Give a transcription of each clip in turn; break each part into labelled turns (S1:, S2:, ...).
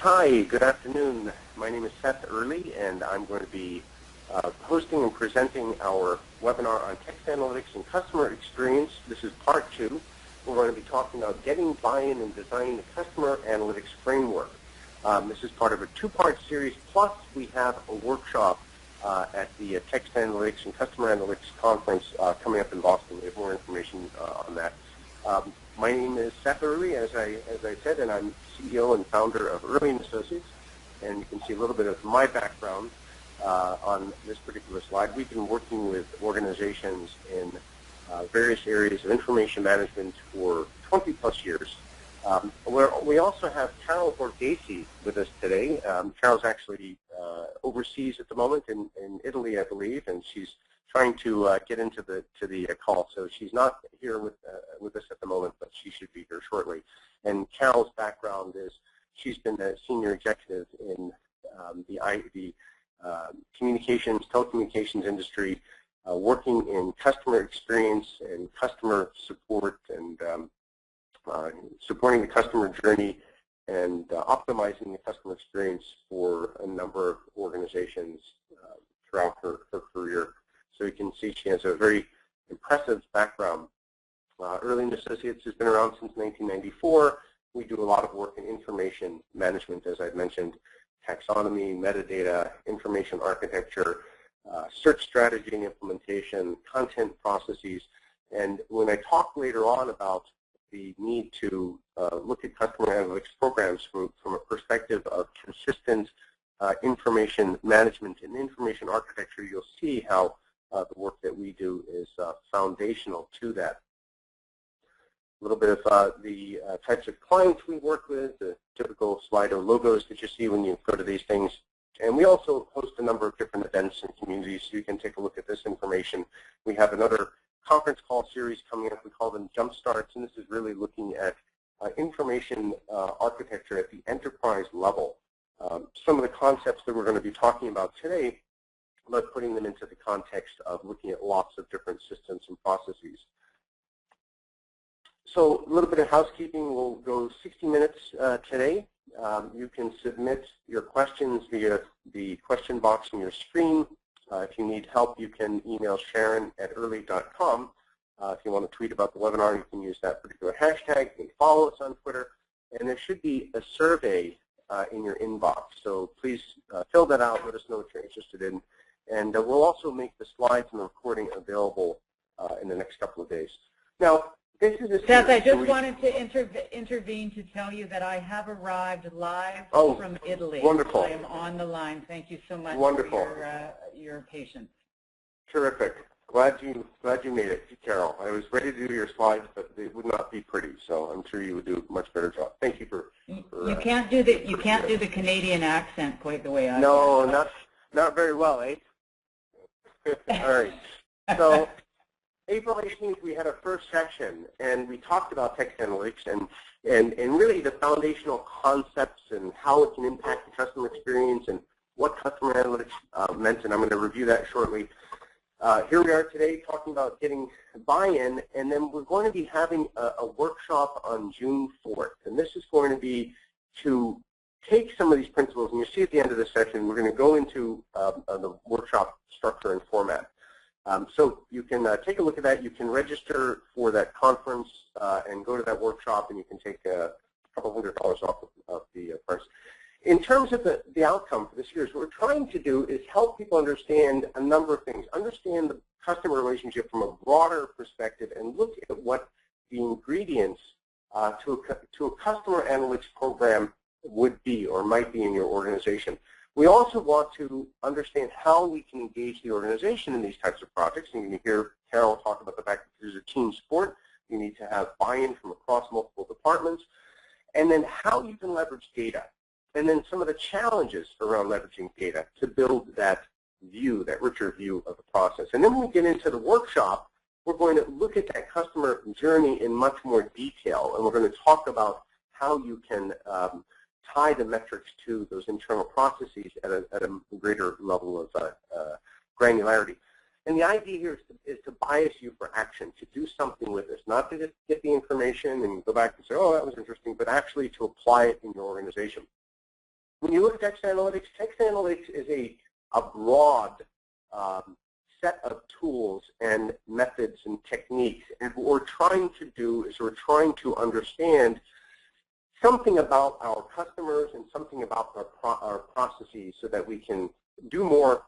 S1: Hi, good afternoon. My name is Seth Earley, and I'm going to be hosting and presenting our webinar on text analytics and customer experience. This is part 2. We're going to be talking about getting buy-in and designing the customer analytics framework. This is part of a 2-part series, plus we have a workshop at the Text Analytics and Customer Analytics Conference coming up in Boston. We have more information on that. My name is Seth Earley, as I said, and I'm CEO and founder of Earley & Associates. And you can see a little bit of my background on this particular slide. We've been working with organizations in various areas of information management for 20-plus years. We also have Carol Borghesi with us today. Carol's actually overseas at the moment in Italy, I believe, and she's trying to get into the call, so she's not here with us at the moment, but she should be here shortly. And Carol's background is she's been a senior executive in the telecommunications industry, working in customer experience and customer support and supporting the customer journey and optimizing the customer experience for a number of organizations throughout her career. So you can see she has a very impressive background. Earley & Associates has been around since 1994. We do a lot of work in information management, as I've mentioned, taxonomy, metadata, information architecture, search strategy and implementation, content processes. And when I talk later on about the need to look at customer analytics programs from a perspective of consistent information management and information architecture, you'll see how the work that we do is foundational to that. A little bit of the types of clients we work with, the typical Slido logos that you see when you go to these things. And we also host a number of different events and communities, so you can take a look at this information. We have another conference call series coming up. We call them Jump Starts, and this is really looking at information architecture at the enterprise level. Some of the concepts that we're going to be talking about today, but putting them into the context of looking at lots of different systems and processes. So a little bit of housekeeping. We'll go 60 minutes today. You can submit your questions via the question box on your screen. If you need help, you can email Sharon@early.com. If you want to tweet about the webinar, you can use that particular hashtag. You can follow us on Twitter. And there should be a survey in your inbox. So please fill that out. Let us know what you're interested in. And we'll also make the slides and the recording available in the next couple of days. Now, this is a
S2: Seth, I just wanted to intervene to tell you that I have arrived live from Italy.
S1: Wonderful.
S2: I am on the line. Thank you so much for your patience.
S1: Terrific. Glad you made it, Carol. I was ready to do your slides, but they would not be pretty, so I'm sure you would do a much better job. Thank you for
S2: you can't do the Canadian accent quite the way I do.
S1: No, not very well, eh? All right. So April 18th, we had our first session, and we talked about text analytics and really the foundational concepts and how it can impact the customer experience and what customer analytics meant, and I'm going to review that shortly. Here we are today talking about getting buy-in, and then we're going to be having a workshop on June 4th, and this is going to be to take some of these principles, and you'll see at the end of the session, we're going to go into the workshop structure and format. So you can take a look at that. You can register for that conference and go to that workshop, and you can take a couple $100 off of the price. In terms of the outcome for this series, what we're trying to do is help people understand a number of things, understand the customer relationship from a broader perspective, and look at what the ingredients to a customer analytics program would be or might be in your organization. We also want to understand how we can engage the organization in these types of projects. And you can hear Carol talk about the fact that there's a team sport. You need to have buy-in from across multiple departments. And then how you can leverage data. And then some of the challenges around leveraging data to build that view, that richer view of the process. And then when we get into the workshop, we're going to look at that customer journey in much more detail. And we're going to talk about how you can tie the metrics to those internal processes at a greater level of granularity. And the idea here is to bias you for action, to do something with this, not to just get the information and go back and say, oh, that was interesting, but actually to apply it in your organization. When you look at text analytics is a broad set of tools and methods and techniques. And what we're trying to do is we're trying to understand something about our customers and something about our processes so that we can do more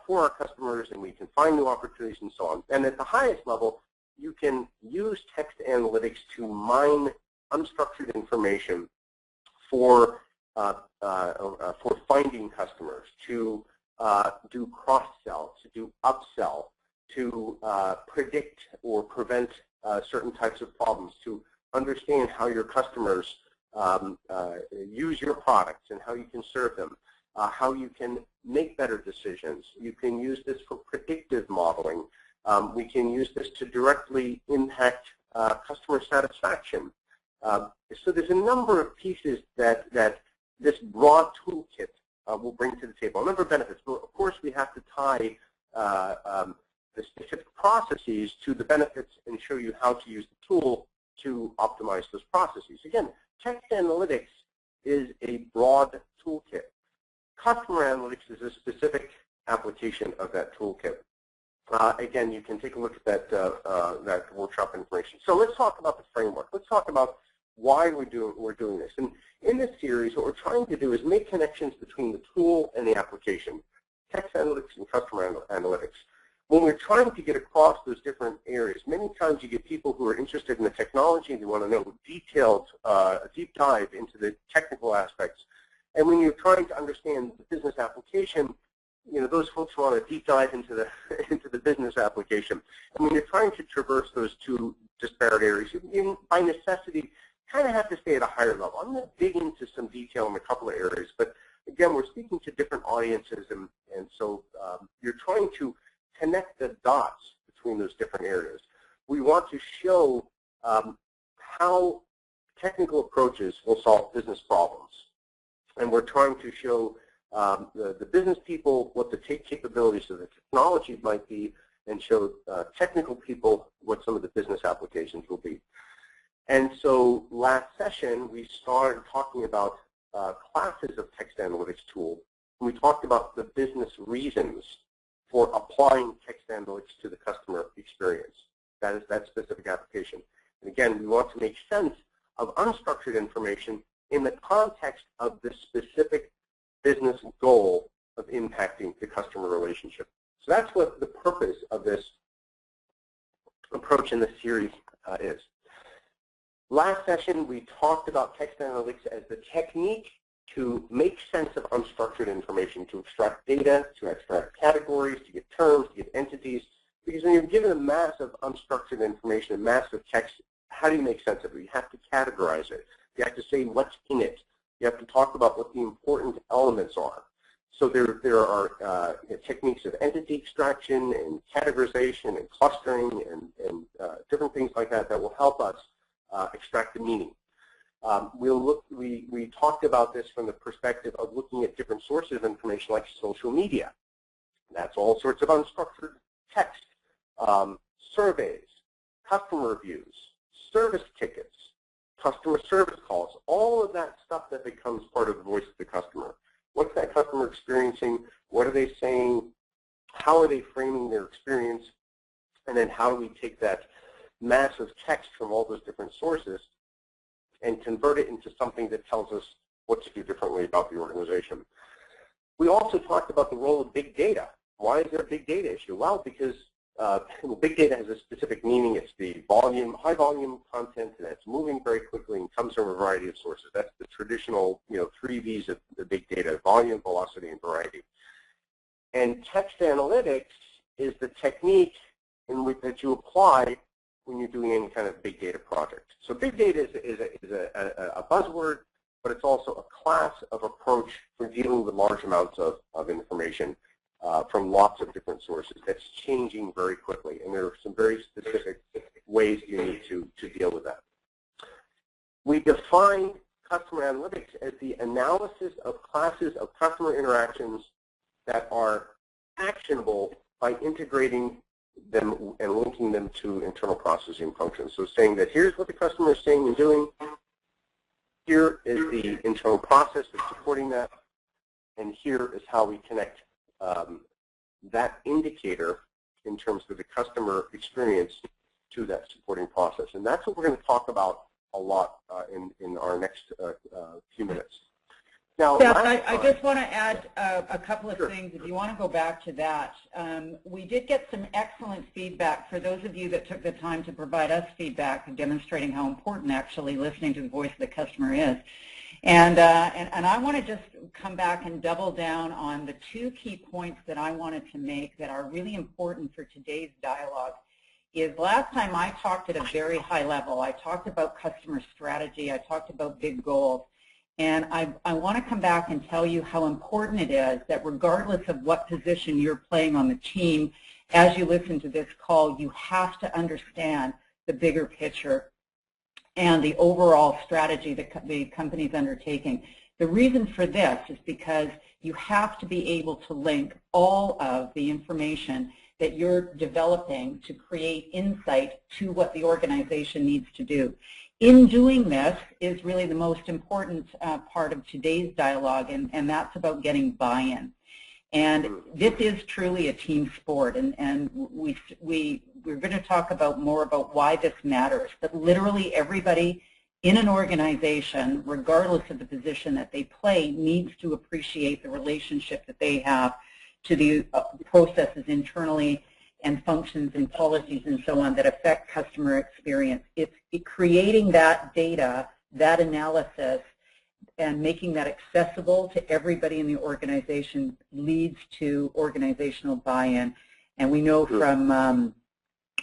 S1: for our customers and we can find new opportunities and so on. And at the highest level, you can use text analytics to mine unstructured information for finding customers, to do cross-sell, to do upsell, to predict or prevent certain types of problems, to understand how your customers use your products and how you can serve them, how you can make better decisions. You can use this for predictive modeling. We can use this to directly impact customer satisfaction. So there's a number of pieces that this broad toolkit will bring to the table. A number of benefits. But of course, we have to tie the specific processes to the benefits and show you how to use the tool to optimize those processes. Again, text analytics is a broad toolkit. Customer analytics is a specific application of that toolkit. Again, you can take a look at that workshop information. So let's talk about the framework. Let's talk about why we're doing this. And in this series, what we're trying to do is make connections between the tool and the application, text analytics and customer analytics. When we're trying to get across those different areas, many times you get people who are interested in the technology and they want to know detailed, deep dive into the technical aspects. And when you're trying to understand the business application, you know, those folks want to deep dive into the business application. And when you're trying to traverse those two disparate areas, you by necessity kind of have to stay at a higher level. I'm going to dig into some detail in a couple of areas, but again, we're speaking to different audiences, and so you're trying to connect the dots between those different areas. We want to show how technical approaches will solve business problems, and we're trying to show the business people what the capabilities of the technology might be, and show technical people what some of the business applications will be. And so last session, we started talking about classes of text analytics tool. We talked about the business reasons for applying text analytics to the customer experience. That is that specific application. And again, we want to make sense of unstructured information in the context of the specific business goal of impacting the customer relationship. So that's what the purpose of this approach in this series is. Last session, we talked about text analytics as the technique to make sense of unstructured information, to extract data, to extract categories, to get terms, to get entities. Because when you're given a mass of unstructured information, a mass of text, how do you make sense of it? You have to categorize it. You have to say what's in it. You have to talk about what the important elements are. So there are techniques of entity extraction and categorization and clustering and different things like that that will help us extract the meaning. We talked about this from the perspective of looking at different sources of information like social media. That's all sorts of unstructured text, surveys, customer reviews, service tickets, customer service calls, all of that stuff that becomes part of the voice of the customer. What's that customer experiencing? What are they saying? How are they framing their experience? And then how do we take that massive text from all those different sources and convert it into something that tells us what to do differently about the organization? We also talked about the role of big data. Why is there a big data issue? Well, because big data has a specific meaning. It's the volume, high volume content, and it's moving very quickly and comes from a variety of sources. That's the traditional, 3 V's of the big data: volume, velocity, and variety. And text analytics is the technique that you apply when you're doing any kind of big data project. So big data is a buzzword, but it's also a class of approach for dealing with large amounts of information from lots of different sources that's changing very quickly. And there are some very specific ways you need to deal with that. We define customer analytics as the analysis of classes of customer interactions that are actionable by integrating them and linking them to internal processing functions. So saying that here's what the customer is saying and doing, here is the internal process that's supporting that, and here is how we connect that indicator in terms of the customer experience to that supporting process. And that's what we're going to talk about a lot in our next few minutes. Now,
S2: Seth, I just want to add a couple of things. If you want to go back to that, we did get some excellent feedback for those of you that took the time to provide us feedback, demonstrating how important actually listening to the voice of the customer is. And I want to just come back and double down on the two key points that I wanted to make that are really important for today's dialogue. Is last time I talked at a very high level. I talked about customer strategy. I talked about big goals. And I want to come back and tell you how important it is that regardless of what position you're playing on the team, as you listen to this call, you have to understand the bigger picture and the overall strategy that the company's undertaking. The reason for this is because you have to be able to link all of the information that you're developing to create insight to what the organization needs to do. In doing this is really the most important part of today's dialogue, and that's about getting buy-in. And this is truly a team sport, and we're going to talk about more about why this matters. But literally everybody in an organization, regardless of the position that they play, needs to appreciate the relationship that they have to the processes internally and functions and policies and so on that affect customer experience. It's creating that data, that analysis, and making that accessible to everybody in the organization leads to organizational buy-in. And we know from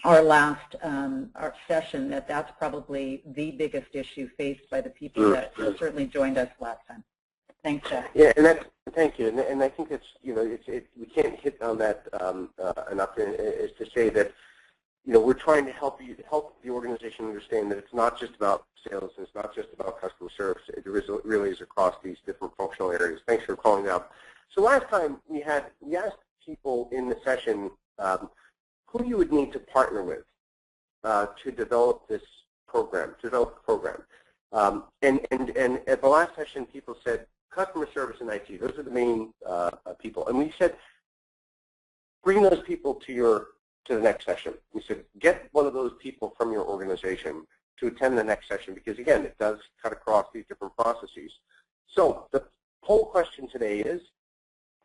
S2: our last our session that that's probably the biggest issue faced by the people that certainly joined us last time. Thanks, Jeff.
S1: Yeah, and thank you. And I think it's, you know, we can't hit on that enough. Is to say that, you know, we're trying to help the organization understand that it's not just about sales, and it's not just about customer service. It really is across these different functional areas. Thanks for calling it out. So last time we asked people in the session who you would need to partner with to develop this program, and at the last session, people said customer service and IT. Those are the main people. And we said, bring those people to the next session. We said, get one of those people from your organization to attend the next session, because again, it does cut across these different processes. So the poll question today is,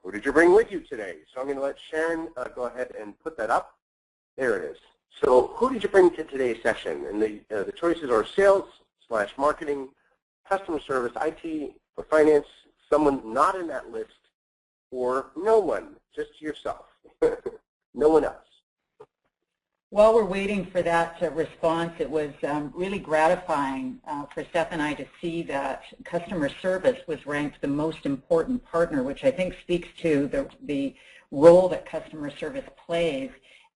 S1: who did you bring with you today? So I'm going to let Sharon go ahead and put that up. There it is. So who did you bring to today's session? And the choices are sales/marketing, customer service, IT, or finance, someone not in that list, or no one, just yourself, no one else.
S2: While we're waiting for that response, it was really gratifying for Seth and I to see that customer service was ranked the most important partner, which I think speaks to the role that customer service plays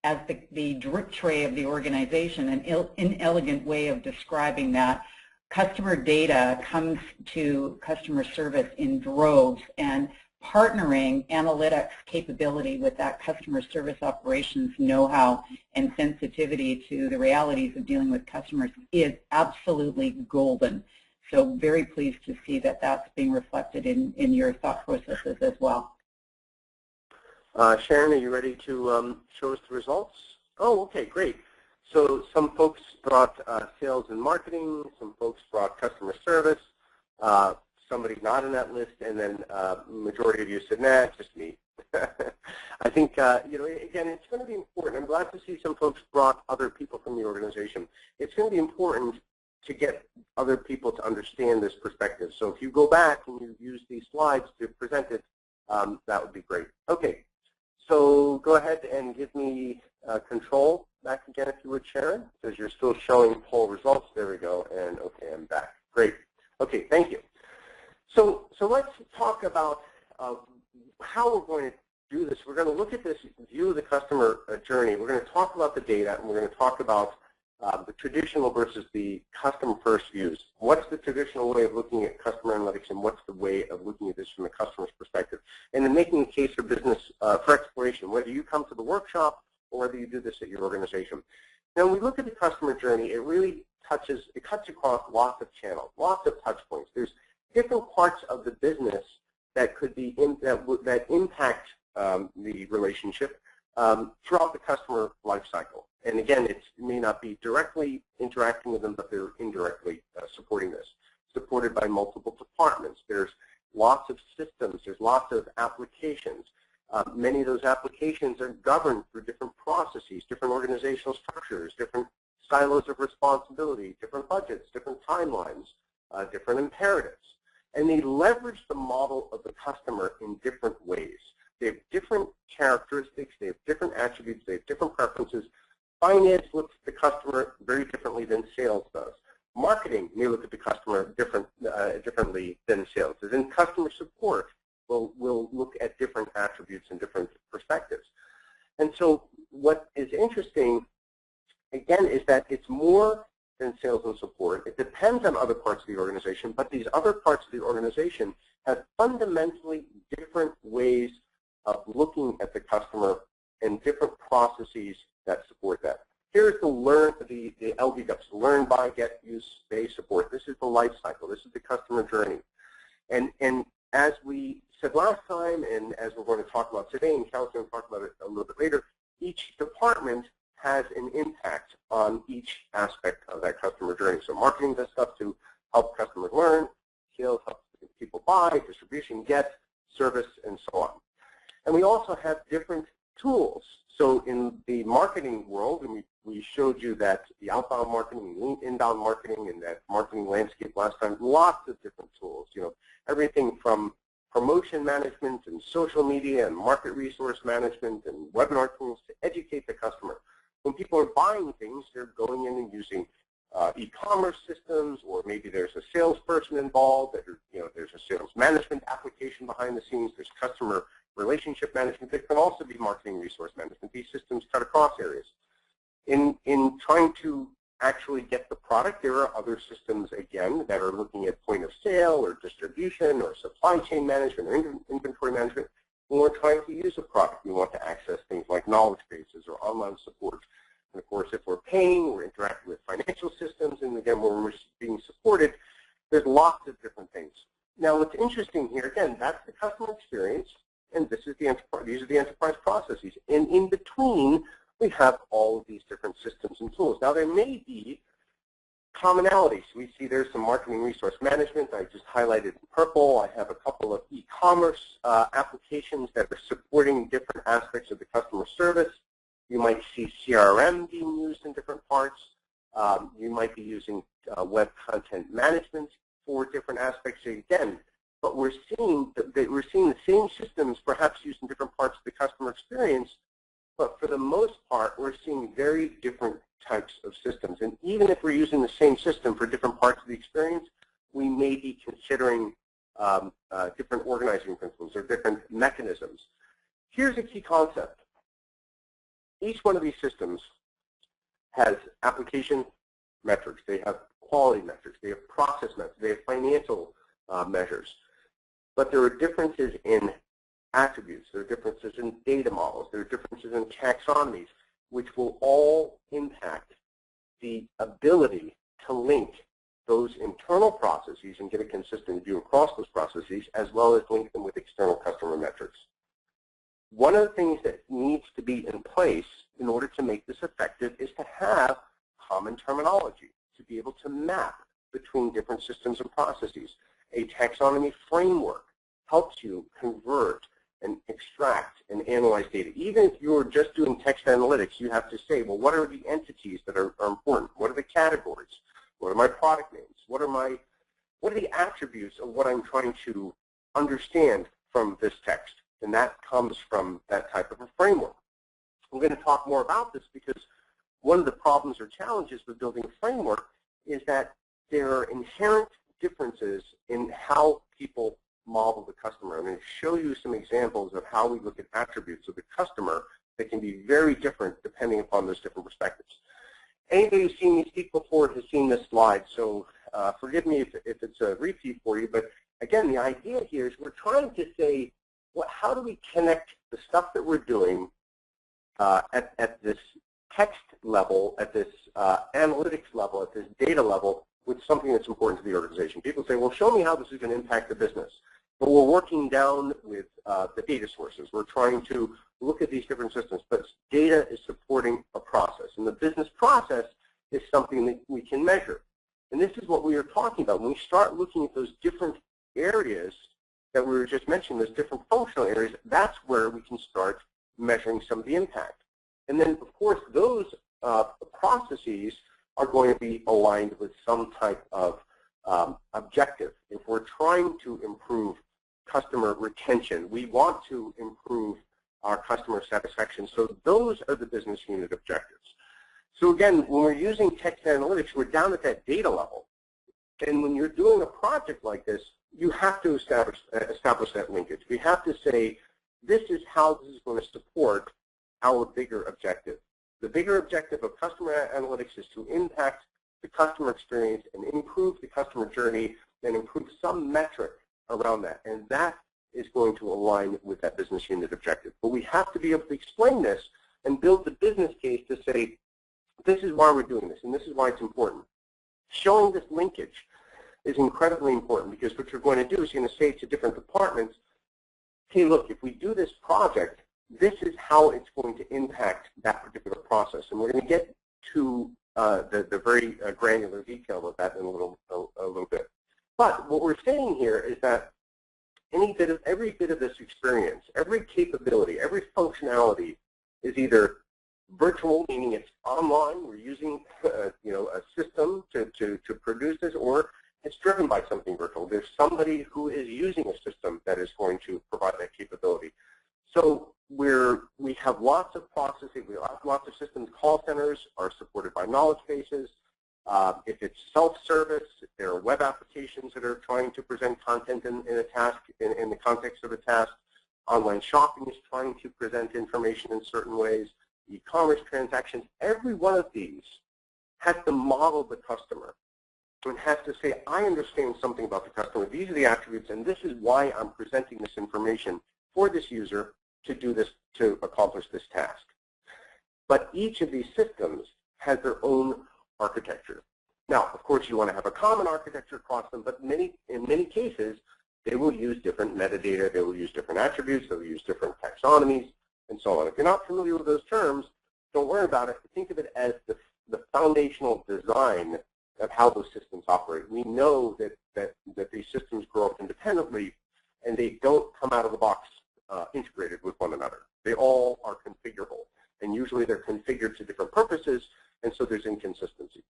S2: as the drip tray of the organization, an inelegant way of describing that. Customer data comes to customer service in droves, and partnering analytics capability with that customer service operations know-how and sensitivity to the realities of dealing with customers is absolutely golden. So very pleased to see that that's being reflected in your thought processes as well.
S1: Sharon, are you ready to show us the results? Oh, okay, great. So some folks brought sales and marketing, some folks brought customer service, somebody not in that list, and then majority of you said, nah, just me. I think, you know, again, it's going to be important. I'm glad to see some folks brought other people from the organization. It's going to be important to get other people to understand this perspective. So if you go back and you use these slides to present it, that would be great. Okay, so go ahead and give me control back again, if you would, Sharon, because you're still showing poll results. There we go, and okay, I'm back. Great. Okay, thank you. So let's talk about how we're going to do this. We're going to look at this view of the customer journey. We're going to talk about the data, and we're going to talk about the traditional versus the customer-first views. What's the traditional way of looking at customer analytics, and what's the way of looking at this from the customer's perspective? And then making a case for business for exploration, whether you come to the workshop or whether you do this at your organization. Now, when we look at the customer journey, it really cuts across lots of channels, lots of touch points. There's different parts of the business that could be that impact the relationship throughout the customer life cycle. And again, it may not be directly interacting with them, but they're indirectly supporting this. Supported by multiple departments. There's lots of systems. There's lots of applications. Many of those applications are governed through different processes, different organizational structures, different silos of responsibility, different budgets, different timelines, different imperatives. And they leverage the model of the customer in different ways. They have different characteristics. They have different attributes. They have different preferences. Finance looks at the customer very differently than sales does. Marketing may look at the customer differently than sales does. And customer support will look at different attributes and different perspectives. And so what is interesting, again, is that it's more than sales and support. It depends on other parts of the organization, but these other parts of the organization have fundamentally different ways of looking at the customer and different processes that support that. Here's the LBWs, learn, buy, get, use, stay, support. This is the life cycle. This is the customer journey. And as we said last time, and as we're going to talk about today, and Cal's going to talk about it a little bit later, each department has an impact on each aspect of that customer journey. So marketing does stuff to help customers learn, sales helps people buy, distribution get, service, and so on. And we also have different tools. So in the marketing world, and we showed you that the outbound marketing, inbound marketing, and that marketing landscape last time, lots of different tools. You know, everything from promotion management and social media and market resource management and webinar tools to educate the customer. When people are buying things, they're going in and using e-commerce systems, or maybe there's a salesperson involved. There's a sales management application behind the scenes. There's customer relationship management. There can also be marketing resource management. These systems cut across areas. In trying to actually get the product, there are other systems, again, that are looking at point of sale or distribution or supply chain management or inventory management. When we're trying to use a product, we want to access things like knowledge bases or online support. And of course, if we're paying, we're interacting with financial systems, and again, when we're being supported, there's lots of different things. Now, what's interesting here, again, that's the customer experience, and this is the enterprise, these are the enterprise processes. And in between, we have all of these different systems and tools. Now, there may be commonalities. We see there's some marketing resource management. I just highlighted in purple. I have a couple of e-commerce applications that are supporting different aspects of the customer service. You might see CRM being used in different parts. You might be using web content management for different aspects. Again, but we're seeing the same systems perhaps used in different parts of the customer experience, but for the most part, we're seeing very different types of systems. And even if we're using the same system for different parts of the experience, we may be considering different organizing principles or different mechanisms. Here's a key concept. Each one of these systems has application metrics. They have quality metrics. They have process metrics. They have financial measures. But there are differences in attributes. There are differences in data models. There are differences in taxonomies, which will all impact the ability to link those internal processes and get a consistent view across those processes, as well as link them with external customer metrics. One of the things that needs to be in place in order to make this effective is to have common terminology, to be able to map between different systems and processes. A taxonomy framework helps you convert and extract and analyze data. Even if you're just doing text analytics, you have to say, well, what are the entities that are important? What are the categories? What are my product names? What are the attributes of what I'm trying to understand from this text? And that comes from that type of a framework. I'm going to talk more about this because one of the problems or challenges with building a framework is that there are inherent differences in how people model the customer. I'm going to show you some examples of how we look at attributes of the customer that can be very different depending upon those different perspectives. Anybody who's seen me speak before has seen this slide, so forgive me if it's a repeat for you, but again, the idea here is we're trying to say, how do we connect the stuff that we're doing at this text level, at this analytics level, at this data level, with something that's important to the organization. People say, well, show me how this is going to impact the business. But we're working down with the data sources. We're trying to look at these different systems, but data is supporting a process. And the business process is something that we can measure. And this is what we are talking about. When we start looking at those different areas that we were just mentioning, those different functional areas, that's where we can start measuring some of the impact. And then, of course, those processes are going to be aligned with some type of objective. If we're trying to improve customer retention, we want to improve our customer satisfaction. So those are the business unit objectives. So again, when we're using text analytics, we're down at that data level. And when you're doing a project like this, you have to establish that linkage. We have to say, this is how this is going to support our bigger objective. The bigger objective of customer analytics is to impact the customer experience and improve the customer journey and improve some metric around that. And that is going to align with that business unit objective. But we have to be able to explain this and build the business case to say, this is why we're doing this, and this is why it's important. Showing this linkage is incredibly important, because what you're going to do is you're going to say to different departments, hey, look, if we do this project, this is how it's going to impact that particular process. And we're going to get to the very granular detail of that in a little bit. But what we're saying here is that every bit of this experience, every capability, every functionality is either virtual, meaning it's online, we're using a system to produce this, or it's driven by something virtual. There's somebody who is using a system that is going to provide that capability. So we have lots of processing, we have lots of systems. Call centers are supported by knowledge bases. If it's self-service, if there are web applications that are trying to present content in a task, in the context of a task. Online shopping is trying to present information in certain ways. E-commerce transactions, every one of these has to model the customer and has to say, I understand something about the customer. These are the attributes, and this is why I'm presenting this information for this user to do this, to accomplish this task. But each of these systems has their own architecture. Now, of course, you want to have a common architecture across them, but in many cases, they will use different metadata, they will use different attributes, they will use different taxonomies, and so on. If you're not familiar with those terms, don't worry about it. Think of it as the foundational design of how those systems operate. We know that these systems grow up independently, and they don't come out of the box integrated with one another. They all are configurable, and usually they're configured to different purposes, and so there's inconsistency.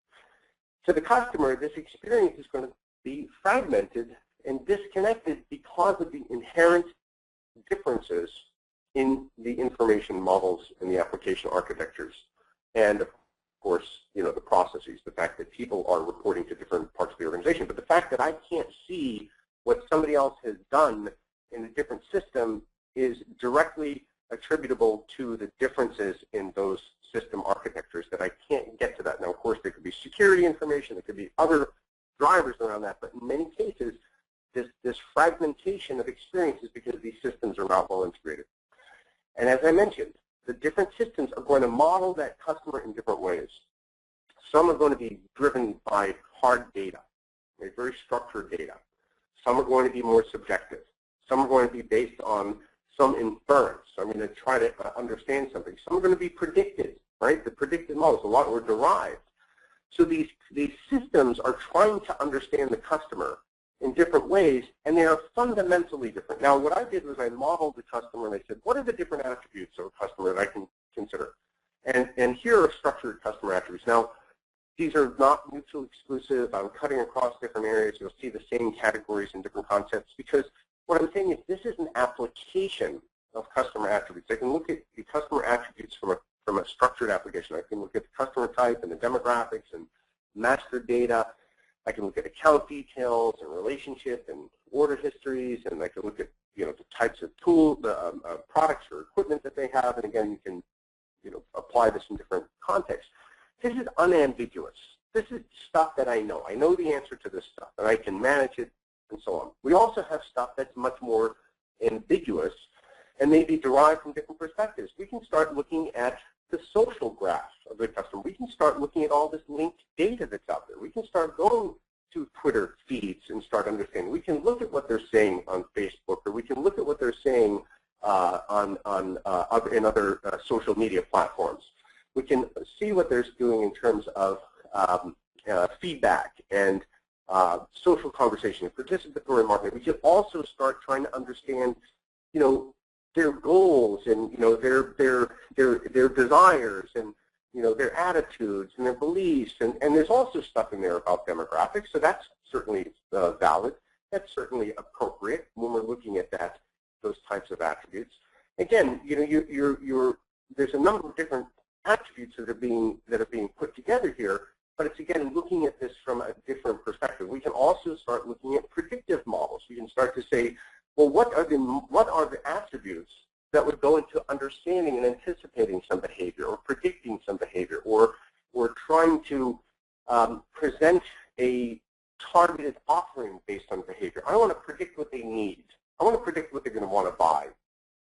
S1: To the customer, this experience is going to be fragmented and disconnected because of the inherent differences in the information models and the application architectures. And of course, the processes, the fact that people are reporting to different parts of the organization. But the fact that I can't see what somebody else has done in a different system is directly attributable to the differences in those system architectures, that I can't get to that. Now, of course, there could be security information, there could be other drivers around that, but in many cases, this fragmentation of experience is because these systems are not well integrated. And as I mentioned, the different systems are going to model that customer in different ways. Some are going to be driven by hard data, very structured data. Some are going to be more subjective. Some are going to be based on some inference. I'm going to try to understand something. Some are going to be predicted, right? The predicted models, a lot were derived. So these systems are trying to understand the customer in different ways, and they are fundamentally different. Now, what I did was I modeled the customer, and I said, what are the different attributes of a customer that I can consider? And here are structured customer attributes. Now, these are not mutually exclusive. I'm cutting across different areas. You'll see the same categories and different concepts, because what I'm saying is this is an application of customer attributes. I can look at the customer attributes from a structured application. I can look at the customer type and the demographics and master data. I can look at account details and relationship and order histories, and I can look at the types of tools, products or equipment that they have. And again, you can apply this in different contexts. This is unambiguous. This is stuff that I know. I know the answer to this stuff, and I can manage it, and so on. We also have stuff that's much more ambiguous and maybe derived from different perspectives. We can start looking at the social graph of the customer. We can start looking at all this linked data that's out there. We can start going to Twitter feeds and start understanding. We can look at what they're saying on Facebook, or we can look at what they're saying in other social media platforms. We can see what they're doing in terms of feedback and social conversation, participatory marketing. We can also start trying to understand, their goals and their desires and their attitudes and their beliefs, and there's also stuff in there about demographics. So that's certainly valid. That's certainly appropriate when we're looking at those types of attributes. Again, there's a number of different attributes that are being put together here, but it's again looking at this from a different perspective. We can also start looking at predictive models. We can start to say, well, what are the attributes that would go into understanding and anticipating some behavior, or predicting some behavior, or trying to present a targeted offering based on behavior. I want to predict what they need. I want to predict what they're going to want to buy,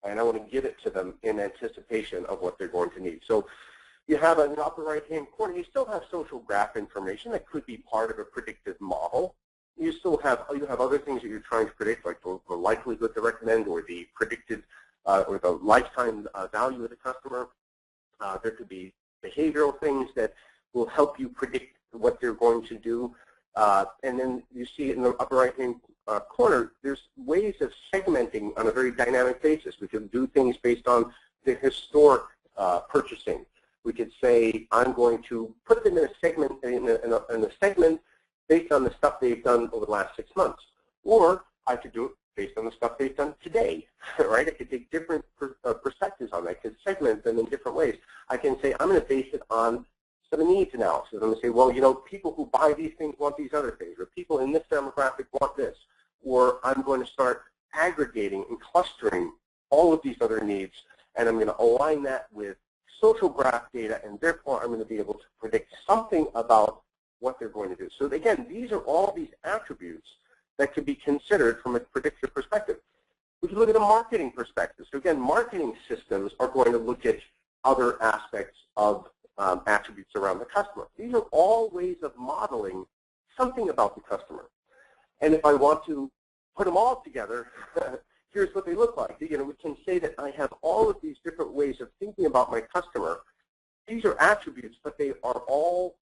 S1: and I want to give it to them in anticipation of what they're going to need. So you have in the upper right-hand corner, you still have social graph information that could be part of a predictive model. You have other things that you're trying to predict, like the likelihood to recommend, or the predicted or the lifetime value of the customer. There could be behavioral things that will help you predict what they're going to do. And then you see in the upper right-hand corner, there's ways of segmenting on a very dynamic basis. We can do things based on the historic purchasing. We could say, I'm going to put them in a segment, in a segment based on the stuff they've done over the last 6 months. Or I could do it based on the stuff they've done today, right? I could take different perspectives on that. I could segment them in different ways. I can say, I'm going to base it on some needs analysis. I'm going to say, well, people who buy these things want these other things, or people in this demographic want this. Or I'm going to start aggregating and clustering all of these other needs, and I'm going to align that with social graph data, and therefore I'm going to be able to predict something about what they're going to do. So again, these are all these attributes that could be considered from a predictive perspective. We can look at a marketing perspective. So again, marketing systems are going to look at other aspects of attributes around the customer. These are all ways of modeling something about the customer. And if I want to put them all together, here's what they look like. We can say that I have all of these different ways of thinking about my customer. These are attributes, but they are all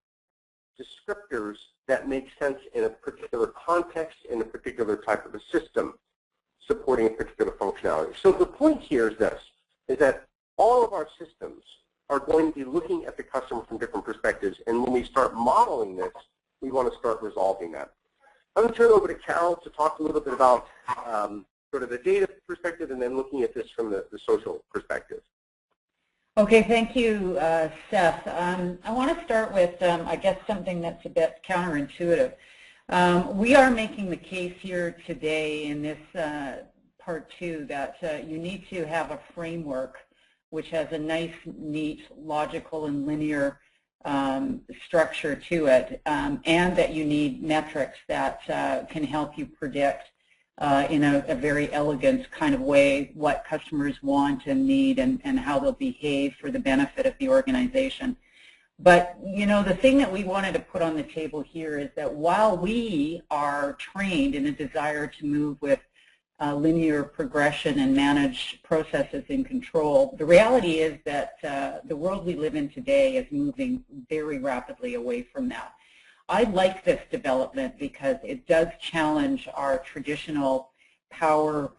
S1: descriptors that make sense in a particular context, in a particular type of a system supporting a particular functionality. So the point here is this, is that all of our systems are going to be looking at the customer from different perspectives, and when we start modeling this, we want to start resolving that. I'm going to turn it over to Carol to talk a little bit about sort of the data perspective, and then looking at this from the social perspective.
S2: Okay, thank you, Seth. I want to start with, I guess, something that's a bit counterintuitive. We are making the case here today in this part 2 that you need to have a framework which has a nice, neat, logical, and linear structure to it, and that you need metrics that can help you predict in a very elegant kind of way what customers want and need, and how they'll behave for the benefit of the organization. But the thing that we wanted to put on the table here is that while we are trained in a desire to move with linear progression and manage processes in control, the reality is that the world we live in today is moving very rapidly away from that. I like this development because it does challenge our traditional power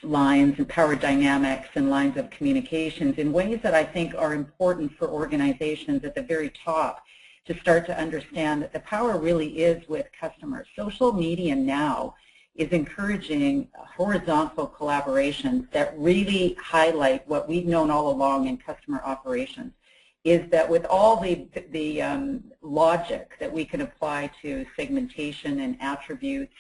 S2: lines and power dynamics and lines of communications in ways that I think are important for organizations at the very top to start to understand that the power really is with customers. Social media now is encouraging horizontal collaborations that really highlight what we've known all along in customer operations, is that with all the logic that we can apply to segmentation and attributes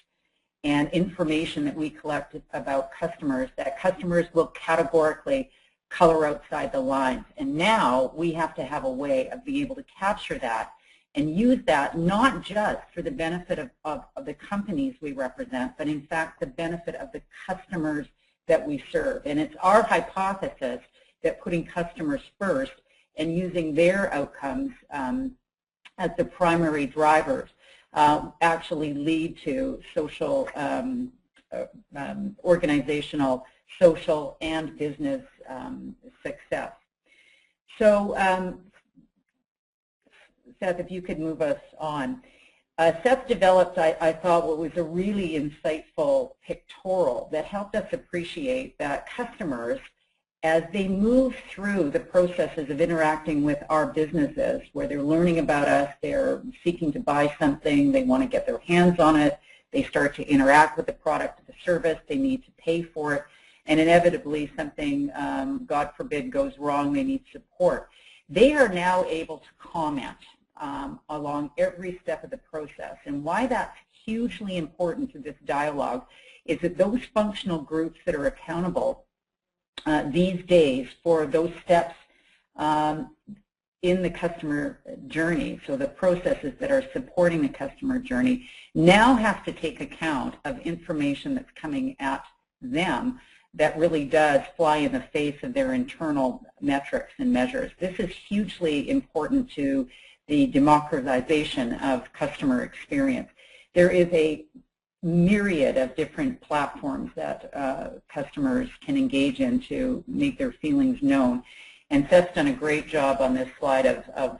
S2: and information that we collect about customers, that customers will categorically color outside the lines. And now we have to have a way of being able to capture that and use that not just for the benefit of the companies we represent, but in fact the benefit of the customers that we serve. And it's our hypothesis that putting customers first and using their outcomes as the primary drivers actually lead to social, organizational, social, and business success. So, Seth, if you could move us on. Seth developed, I thought, what was a really insightful pictorial that helped us appreciate that customers, as they move through the processes of interacting with our businesses, where they're learning about us, they're seeking to buy something, they want to get their hands on it, they start to interact with the product or the service, they need to pay for it, and inevitably something, God forbid, goes wrong, they need support. They are now able to comment along every step of the process. And why that's hugely important to this dialogue is that those functional groups that are accountable these days for those steps in the customer journey, so the processes that are supporting the customer journey, now have to take account of information that's coming at them that really does fly in the face of their internal metrics and measures. This is hugely important to the democratization of customer experience. There is a myriad of different platforms that customers can engage in to make their feelings known. And Seth's done a great job on this slide of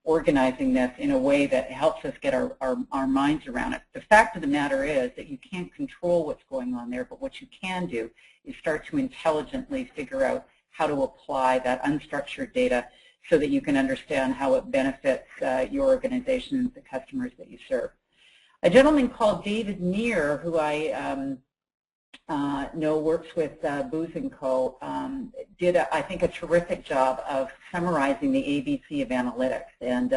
S2: organizing this in a way that helps us get our minds around it. The fact of the matter is that you can't control what's going on there, but what you can do is start to intelligently figure out how to apply that unstructured data so that you can understand how it benefits your organization and the customers that you serve. A gentleman called David Neer, who I know works with Booz & Co., did, I think, a terrific job of summarizing the ABC of analytics. And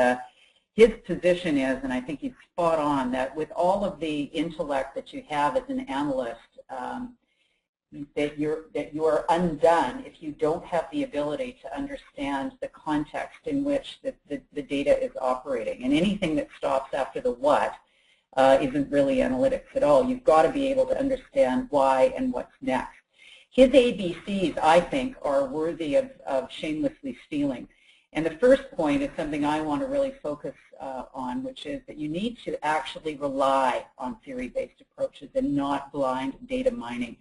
S2: his position is, and I think he's spot on, that with all of the intellect that you have as an analyst, that you are undone if you don't have the ability to understand the context in which the data is operating. And anything that stops after the what isn't really analytics at all. You've got to be able to understand why and what's next. His ABCs, I think, are worthy of shamelessly stealing. And the first point is something I want to really focus on, which is that you need to actually rely on theory-based approaches and not blind data mining.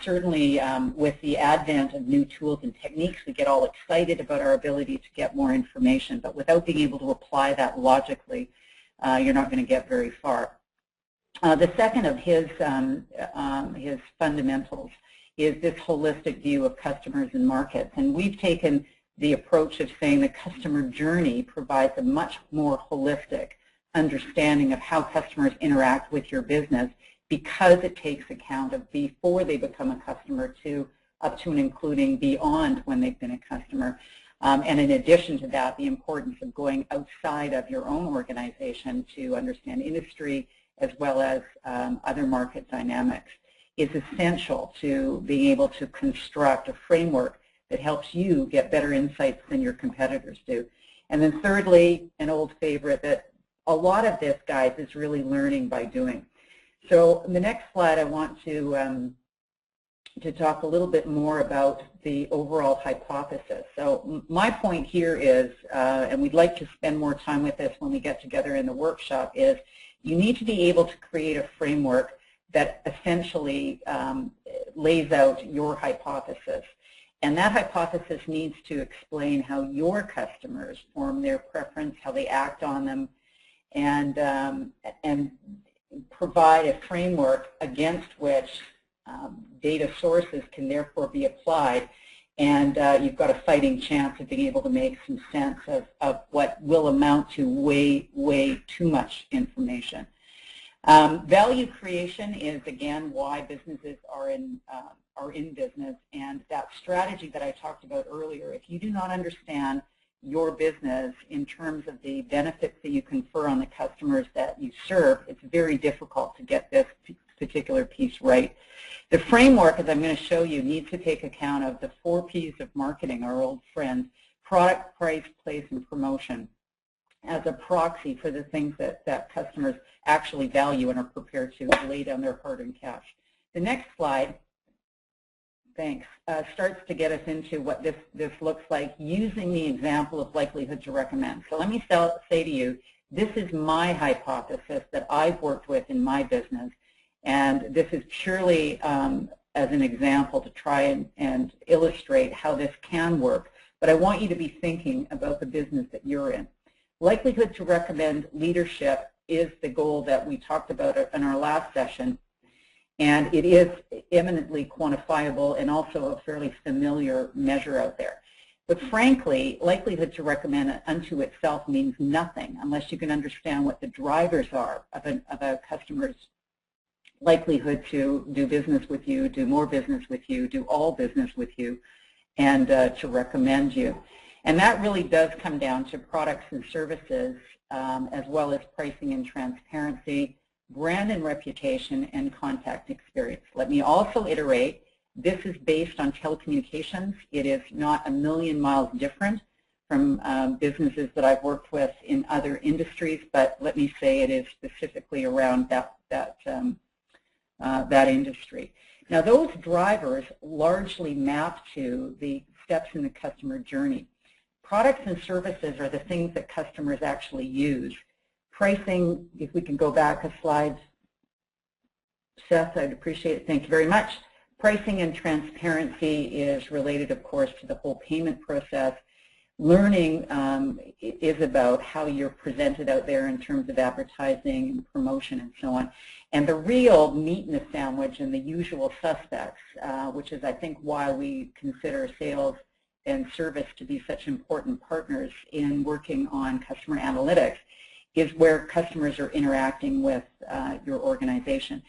S2: Certainly, with the advent of new tools and techniques, we get all excited about our ability to get more information, but without being able to apply that logically, you're not going to get very far. The second of his fundamentals is this holistic view of customers and markets. And we've taken the approach of saying the customer journey provides a much more holistic understanding of how customers interact with your business, because it takes account of before they become a customer to up to and including beyond when they've been a customer. And in addition to that, the importance of going outside of your own organization to understand industry as well as other market dynamics is essential to being able to construct a framework that helps you get better insights than your competitors do. And then thirdly, an old favorite, that a lot of this, guys, is really learning by doing. So in the next slide, I want to talk a little bit more about the overall hypothesis. So my point here is, and we'd like to spend more time with this when we get together in the workshop, is you need to be able to create a framework that essentially lays out your hypothesis. And that hypothesis needs to explain how your customers form their preference, how they act on them, and provide a framework against which data sources can therefore be applied, and you've got a fighting chance of being able to make some sense of what will amount to way, way too much information. Value creation is, again, why businesses are in business, and that strategy that I talked about earlier, if you do not understand your business in terms of the benefits that you confer on the customers that you serve, it's very difficult to get this particular piece right. The framework, as I'm going to show you, needs to take account of the 4 Ps of marketing, our old friends: product, price, place, and promotion, as a proxy for the things that customers actually value and are prepared to lay down their hard-earned cash. The next slide, thanks, starts to get us into what this looks like using the example of likelihood to recommend. So let me say to you, This is my hypothesis that I've worked with in my business, and this is purely as an example to try and illustrate how this can work. But I want you to be thinking about the business that you're in. Likelihood to recommend leadership is the goal that we talked about in our last session, and it is eminently quantifiable and also a fairly familiar measure out there. But frankly, likelihood to recommend unto itself means nothing unless you can understand what the drivers are of a customer's likelihood to do business with you, do more business with you, do all business with you, and to recommend you. And that really does come down to products and services, as well as pricing and transparency, brand and reputation, and contact experience. Let me also iterate, this is based on telecommunications. It is not a million miles different from businesses that I've worked with in other industries, but let me say it is specifically around that industry. Now, those drivers largely map to the steps in the customer journey. Products and services are the things that customers actually use. Pricing, if we can go back a slide, Seth, I'd appreciate it. Thank you very much. Pricing and transparency is related, of course, to the whole payment process. Learning is about how you're presented out there in terms of advertising and promotion and so on. And the real meat in the sandwich and the usual suspects, which is, I think, why we consider sales and service to be such important partners in working on customer analytics, is where customers are interacting with your organization.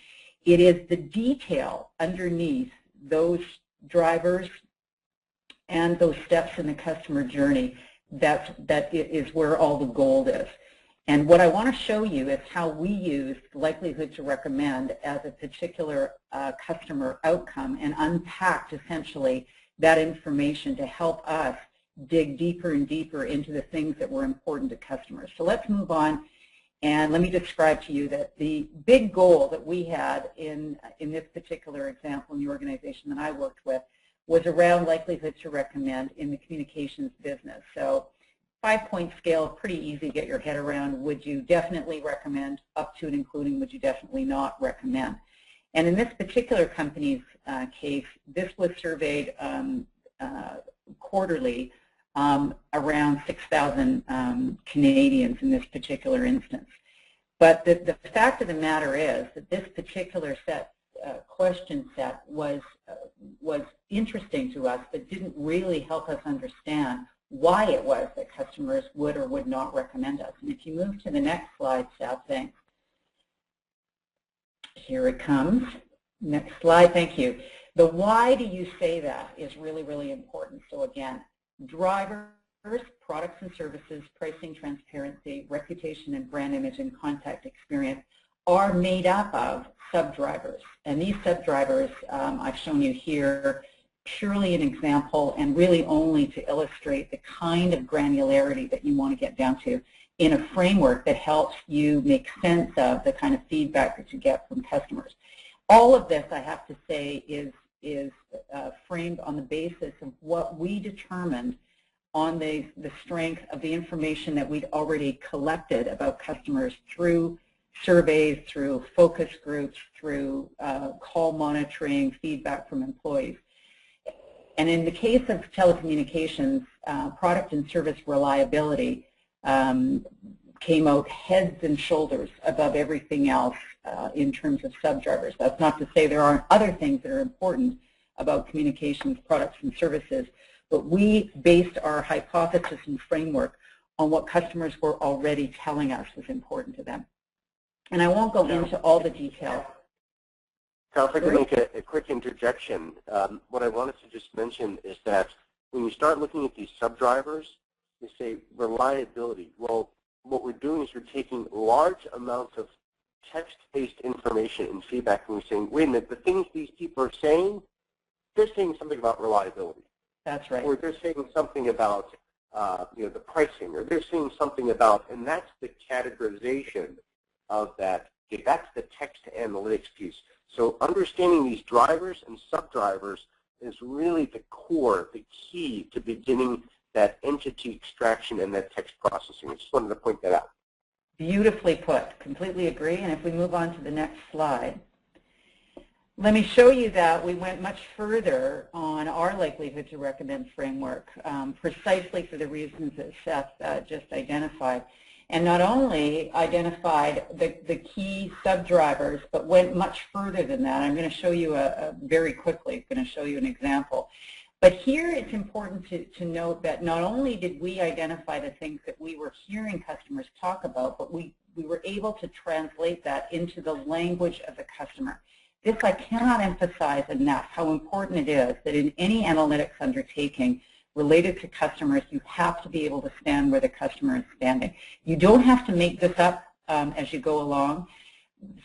S2: It is the detail underneath those drivers and those steps in the customer journey that is where all the gold is. And what I want to show you is how we use likelihood to recommend as a particular customer outcome and unpacked essentially that information to help us dig deeper and deeper into the things that were important to customers. So let's move on, and let me describe to you that the big goal that we had in this particular example in the organization that I worked with was around likelihood to recommend in the communications business. So 5-point scale, pretty easy to get your head around. Would you definitely recommend, up to and including would you definitely not recommend? And in this particular company's case, this was surveyed quarterly, around 6,000 Canadians in this particular instance. But the fact of the matter is that this particular question set was interesting to us, but didn't really help us understand why it was that customers would or would not recommend us. And if you move to the next slide, Seth, thanks. Here it comes. Next slide, thank you. The why do you say that is really, really important. So again, drivers, products and services, pricing, transparency, reputation and brand image, and contact experience are made up of sub-drivers. And these sub-drivers I've shown you here purely an example and really only to illustrate the kind of granularity that you want to get down to in a framework that helps you make sense of the kind of feedback that you get from customers. All of this, I have to say, is framed on the basis of what we determined on the strength of the information that we'd already collected about customers through surveys, through focus groups, through call monitoring, feedback from employees. And in the case of telecommunications, product and service reliability came out heads and shoulders above everything else in terms of sub-drivers. That's not to say there aren't other things that are important about communications, products, and services, but we based our hypothesis and framework on what customers were already telling us was important to them. And I won't go into all the details.
S1: If I can make a quick interjection, what I wanted to just mention is that when you start looking at these sub-drivers, you say reliability. Well, what we're doing is we're taking large amounts of text-based information and feedback, and we're saying, wait a minute, the things these people are saying, they're saying something about reliability.
S2: That's right.
S1: Or they're saying something about the pricing, or they're saying something about, and that's the categorization of that. Okay, that's the text analytics piece. So understanding these drivers and sub-drivers is really the core, the key to beginning that entity extraction and that text processing. I just wanted to point that out.
S2: Beautifully put. Completely agree. And if we move on to the next slide, let me show you that we went much further on our likelihood to recommend framework, precisely for the reasons that Seth just identified. And not only identified the key subdrivers, but went much further than that. I'm going to show you very quickly, I'm going to show you an example. But here it's important to note that not only did we identify the things that we were hearing customers talk about, but we were able to translate that into the language of the customer. This I cannot emphasize enough how important it is that in any analytics undertaking related to customers, you have to be able to stand where the customer is standing. You don't have to make this up as you go along.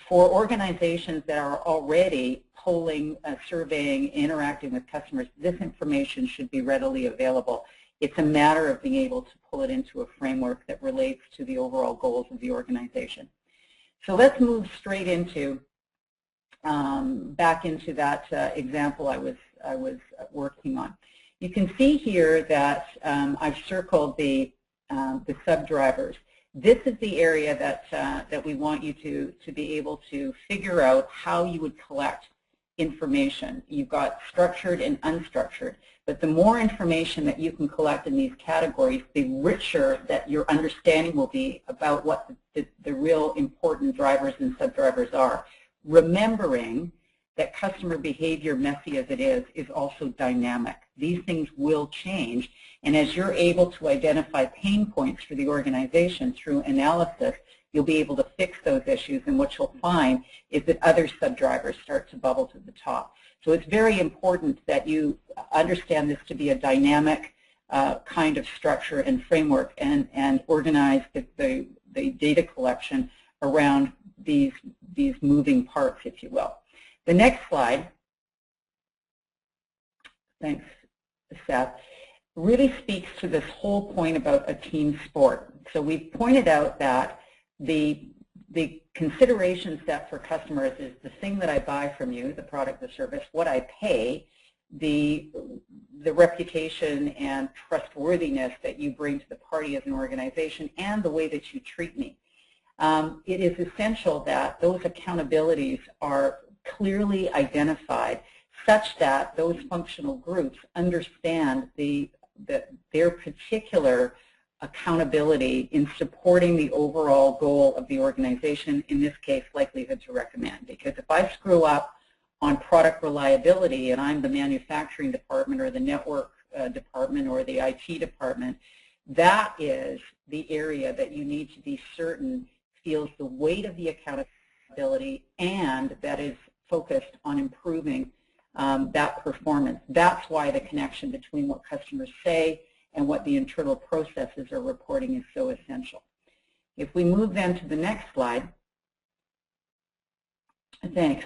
S2: For organizations that are already polling, surveying, interacting with customers, this information should be readily available. It's a matter of being able to pull it into a framework that relates to the overall goals of the organization. So let's move straight into back into that example I was working on. You can see here that I've circled the subdrivers. This is the area that we want you to be able to figure out how you would collect information. You've got structured and unstructured, but the more information that you can collect in these categories, the richer that your understanding will be about what the real important drivers and subdrivers are. Remembering that customer behavior, messy as it is also dynamic. These things will change, and as you're able to identify pain points for the organization through analysis, you'll be able to fix those issues, and what you'll find is that other subdrivers start to bubble to the top. So it's very important that you understand this to be a dynamic kind of structure and framework, and organize the data collection around these moving parts, if you will. The next slide, thanks, Seth, really speaks to this whole point about a team sport. So we've pointed out that the consideration set for customers is the thing that I buy from you, the product, the service, what I pay, the reputation and trustworthiness that you bring to the party as an organization, and the way that you treat me. It is essential that those accountabilities are clearly identified such that those functional groups understand their particular accountability in supporting the overall goal of the organization, in this case, likelihood to recommend. Because if I screw up on product reliability and I'm the manufacturing department or the network department or the IT department, that is the area that you need to be certain feels the weight of the accountability and that is focused on improving that performance. That's why the connection between what customers say and what the internal processes are reporting is so essential. If we move then to the next slide, thanks.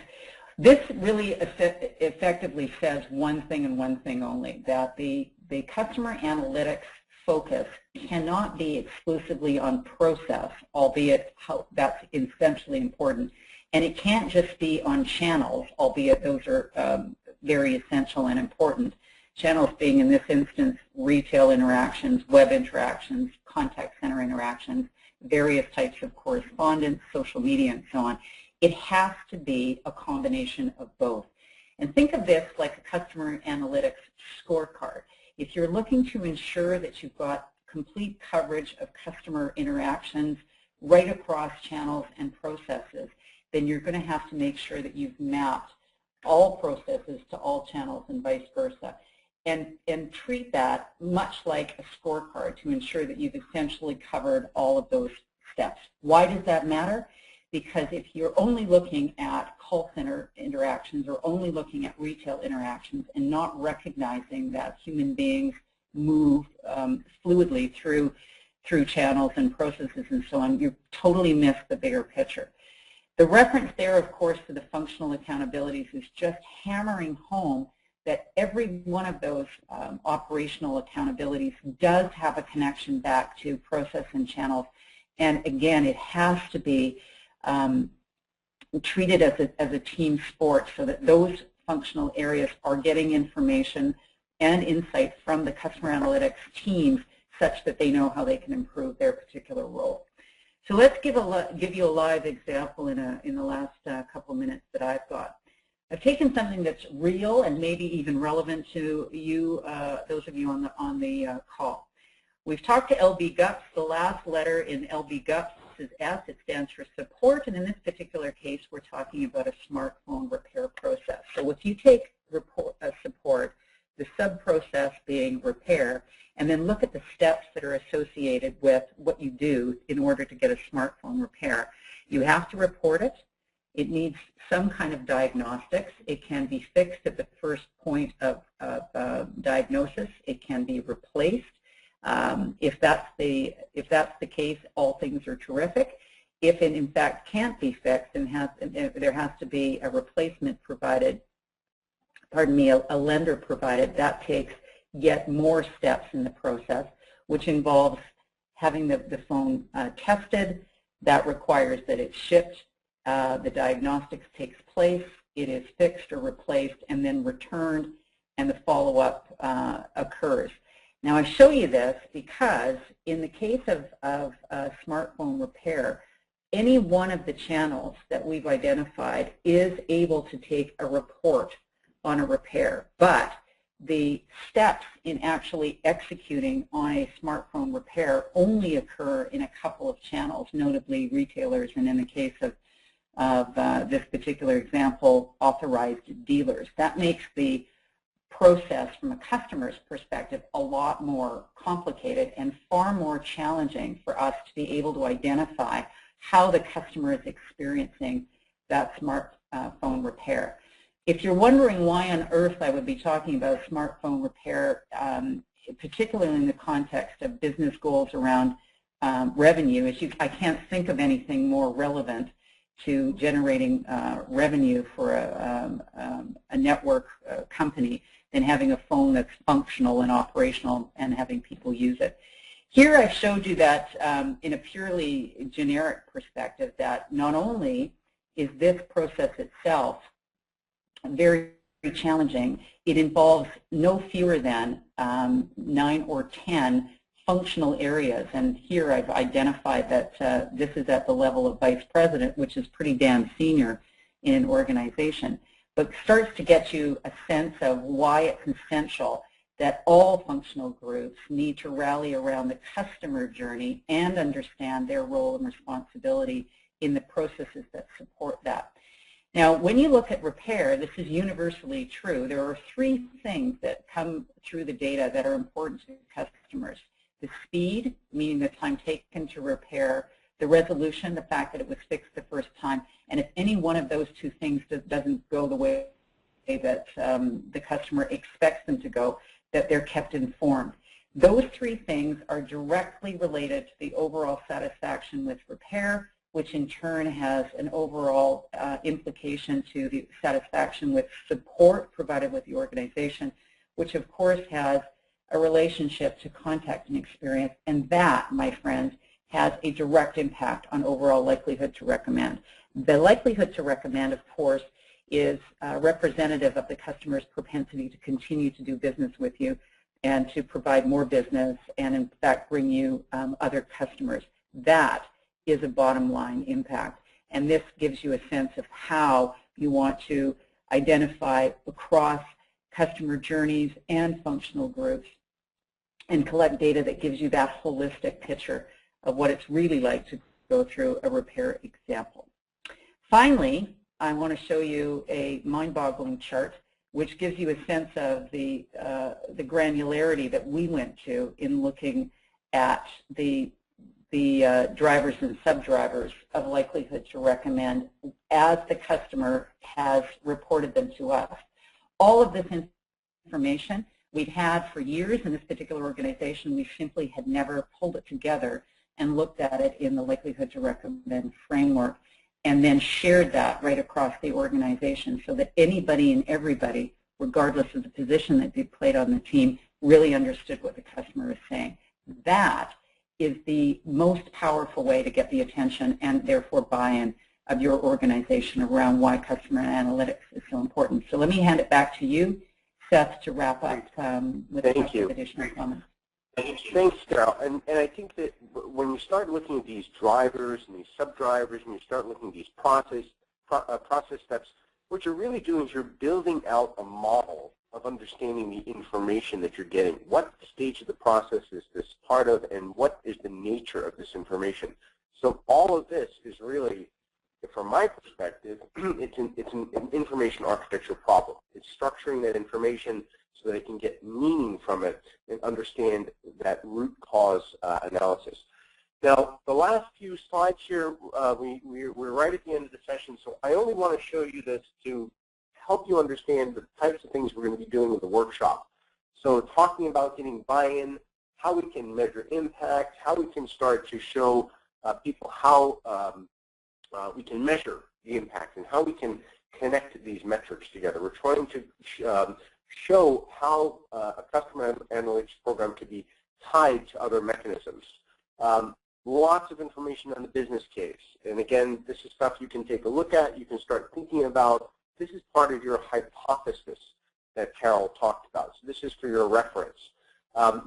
S2: This really effectively says one thing and one thing only, that the customer analytics focus cannot be exclusively on process, albeit that's essentially important. And it can't just be on channels, albeit those are very essential and important. Channels being, in this instance, retail interactions, web interactions, contact center interactions, various types of correspondence, social media, and so on. It has to be a combination of both. And think of this like a customer analytics scorecard. If you're looking to ensure that you've got complete coverage of customer interactions right across channels and processes, then you're going to have to make sure that you've mapped all processes to all channels and vice versa. And treat that much like a scorecard to ensure that you've essentially covered all of those steps. Why does that matter? Because if you're only looking at call center interactions or only looking at retail interactions and not recognizing that human beings move fluidly through channels and processes and so on, you totally miss the bigger picture. The reference there, of course, to the functional accountabilities is just hammering home that every one of those operational accountabilities does have a connection back to process and channels. And again, it has to be treated as a team sport so that those functional areas are getting information and insight from the customer analytics teams such that they know how they can improve their particular role. So let's give you a live example in the last couple minutes that I've got. I've taken something that's real and maybe even relevant to you, those of you on the call. We've talked to LB GUPS. The last letter in LB GUPS is S. It stands for support, and in this particular case, we're talking about a smartphone repair process. So if you take support, the sub-process being repair, and then look at the steps that are associated with what you do in order to get a smartphone repair. You have to report it. It needs some kind of diagnostics. It can be fixed at the first point of diagnosis. It can be replaced. If that's the case, all things are terrific. If it in fact can't be fixed and there has to be a replacement provided, pardon me, a lender provided, that takes yet more steps in the process, which involves having the phone tested. That requires that it's shipped. The diagnostics takes place. It is fixed or replaced and then returned, and the follow-up occurs. Now, I show you this because in the case of smartphone repair, any one of the channels that we've identified is able to take a report on a repair, but the steps in actually executing on a smartphone repair only occur in a couple of channels, notably retailers, and in the case of this particular example, authorized dealers. That makes the process from a customer's perspective a lot more complicated and far more challenging for us to be able to identify how the customer is experiencing that smartphone repair. If you're wondering why on earth I would be talking about smartphone repair, particularly in the context of business goals around revenue, I can't think of anything more relevant to generating revenue for a network company than having a phone that's functional and operational and having people use it. Here I've showed you that in a purely generic perspective, that not only is this process itself very challenging, it involves no fewer than 9 or 10 functional areas, and here I've identified that this is at the level of vice president, which is pretty damn senior in an organization, but starts to get you a sense of why it's essential that all functional groups need to rally around the customer journey and understand their role and responsibility in the processes that support that. Now, when you look at repair, this is universally true. There are 3 things that come through the data that are important to customers. The speed, meaning the time taken to repair, the resolution, the fact that it was fixed the first time, and if any one of those 2 things doesn't go the way that the customer expects them to go, that they're kept informed. Those 3 things are directly related to the overall satisfaction with repair, which in turn has an overall implication to the satisfaction with support provided with the organization, which of course has a relationship to contact and experience, and that, my friends, has a direct impact on overall likelihood to recommend. The likelihood to recommend, of course, is representative of the customer's propensity to continue to do business with you and to provide more business and, in fact, bring you other customers. That is a bottom line impact, and this gives you a sense of how you want to identify across customer journeys and functional groups and collect data that gives you that holistic picture of what it's really like to go through a repair example. Finally, I want to show you a mind-boggling chart which gives you a sense of the granularity that we went to in looking at the drivers and sub-drivers of likelihood to recommend as the customer has reported them to us. All of this information we've had for years in this particular organization. We simply had never pulled it together and looked at it in the likelihood to recommend framework and then shared that right across the organization so that anybody and everybody, regardless of the position that they played on the team, really understood what the customer is saying. That is the most powerful way to get the attention and therefore buy-in of your organization around why customer analytics is so important. So let me hand it back to you, Seth, to wrap up with a couple of additional comments.
S1: Thanks, Carol. And I think that when you start looking at these drivers and these sub-drivers, and you start looking at these process steps, what you're really doing is you're building out a model of understanding the information that you're getting. What stage of the process is this part of, and what is the nature of this information? So all of this is really, from my perspective, it's an information architecture problem. It's structuring that information so that it can get meaning from it and understand that root cause analysis. Now, the last few slides here, we're right at the end of the session, so I only want to show you this to help you understand the types of things we're going to be doing with the workshop. So talking about getting buy-in, how we can measure impact, how we can start to show people how we can measure the impact and how we can connect these metrics together. We're trying to show how a customer analytics program could be tied to other mechanisms. Lots of information on the business case. And again, this is stuff you can take a look at. You can start thinking about. This is part of your hypothesis that Carol talked about. So this is for your reference.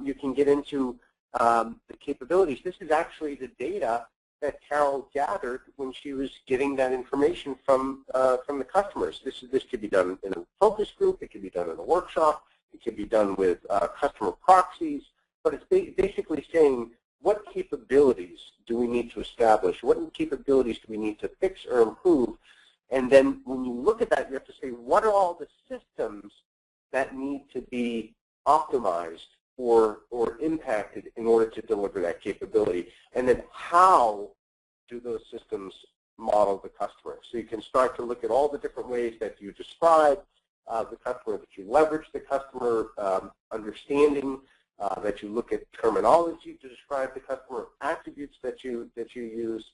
S1: You can get into the capabilities. This is actually the data that Carol gathered when she was getting that information from the customers. This could be done in a focus group. It could be done in a workshop. It could be done with customer proxies. But it's basically saying, what capabilities do we need to establish? What capabilities do we need to fix or improve? And then when you look at that, you have to say, what are all the systems that need to be optimized or impacted in order to deliver that capability? And then how do those systems model the customer? So you can start to look at all the different ways that you describe the customer, that you leverage the customer understanding, that you look at terminology to describe the customer, attributes that you use,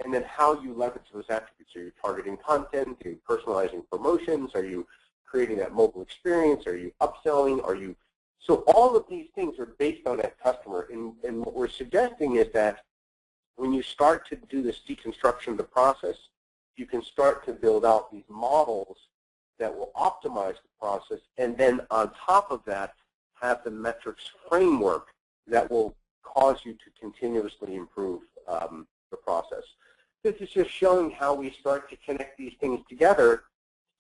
S1: and then how you leverage those attributes. Are you targeting content? Are you personalizing promotions? Are you creating that mobile experience? Are you upselling? Are you? So all of these things are based on that customer. And what we're suggesting is that when you start to do this deconstruction of the process, you can start to build out these models that will optimize the process, and then on top of that, have the metrics framework that will cause you to continuously improve the process. This is just showing how we start to connect these things together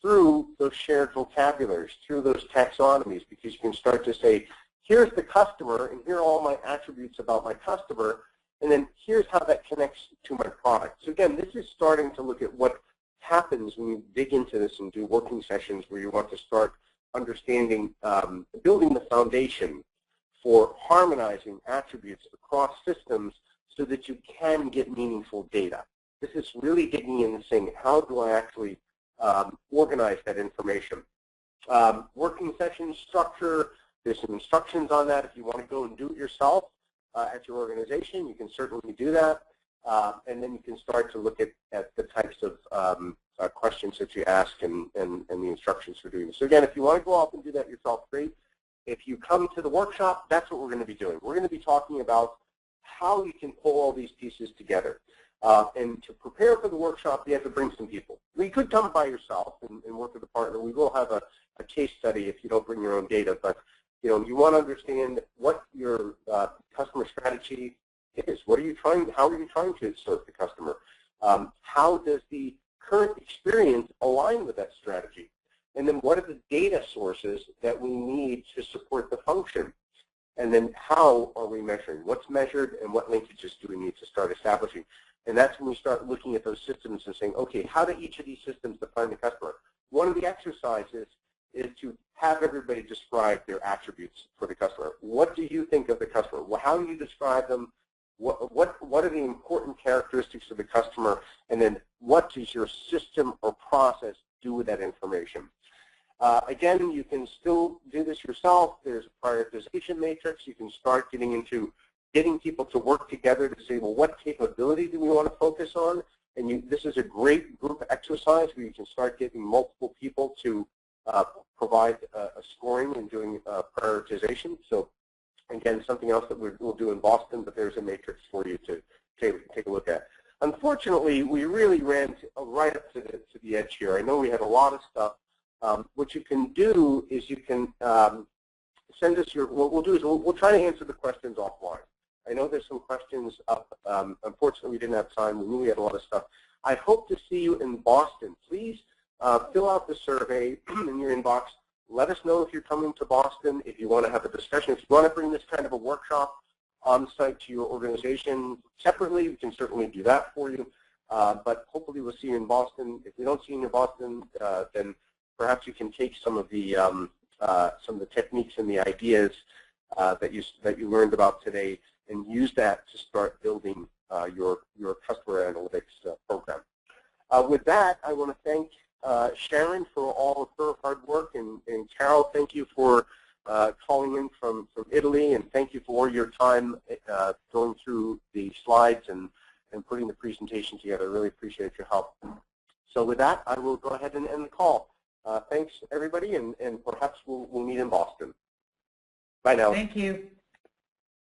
S1: through those shared vocabularies, through those taxonomies, because you can start to say, here's the customer, and here are all my attributes about my customer, and then here's how that connects to my product. So again, this is starting to look at what happens when you dig into this and do working sessions where you want to start understanding, building the foundation for harmonizing attributes across systems so that you can get meaningful data. This is really digging in and saying, how do I actually organize that information? Working session structure, there's some instructions on that. If you want to go and do it yourself at your organization, you can certainly do that. And then you can start to look at the types of questions that you ask and the instructions for doing this. So again, if you want to go off and do that yourself, great. If you come to the workshop, that's what we're going to be doing. We're going to be talking about how you can pull all these pieces together. And to prepare for the workshop, you have to bring some people. You could come by yourself and work with a partner. We will have a case study if you don't bring your own data, but you want to understand what your customer strategy is. What are you trying? How are you trying to serve the customer? How does the current experience align with that strategy? And then what are the data sources that we need to support the function? And then how are we measuring? What's measured and what linkages do we need to start establishing? And that's when we start looking at those systems and saying, okay, how do each of these systems define the customer? One of the exercises is to have everybody describe their attributes for the customer. What do you think of the customer? How do you describe them? What are the important characteristics of the customer? And then what does your system or process do with that information? Again, you can still do this yourself. There's a prioritization matrix. You can start getting into getting people to work together to say, well, what capability do we want to focus on? And this is a great group exercise where you can start getting multiple people to provide a scoring and doing prioritization. So again, something else that we'll do in Boston, but there's a matrix for you to take a look at. Unfortunately, we really ran right up to the edge here. I know we had a lot of stuff. What you can do is you can send us your, what we'll do is we'll try to answer the questions offline. I know there's some questions up. Unfortunately, we didn't have time. We knew we had a lot of stuff. I hope to see you in Boston. Please fill out the survey in your inbox. Let us know if you're coming to Boston, if you want to have a discussion. If you want to bring this kind of a workshop on site to your organization separately, we can certainly do that for you. But hopefully we'll see you in Boston. If we don't see you in Boston, then perhaps you can take some of the techniques and the ideas that you learned about today and use that to start building your customer analytics program. With that, I want to thank Sharon for all of her hard work, and Carol, thank you for calling in from Italy, and thank you for your time going through the slides and putting the presentation together. I really appreciate your help. So with that, I will go ahead and end the call. Thanks, everybody, and perhaps we'll meet in Boston. Bye now.
S2: Thank you.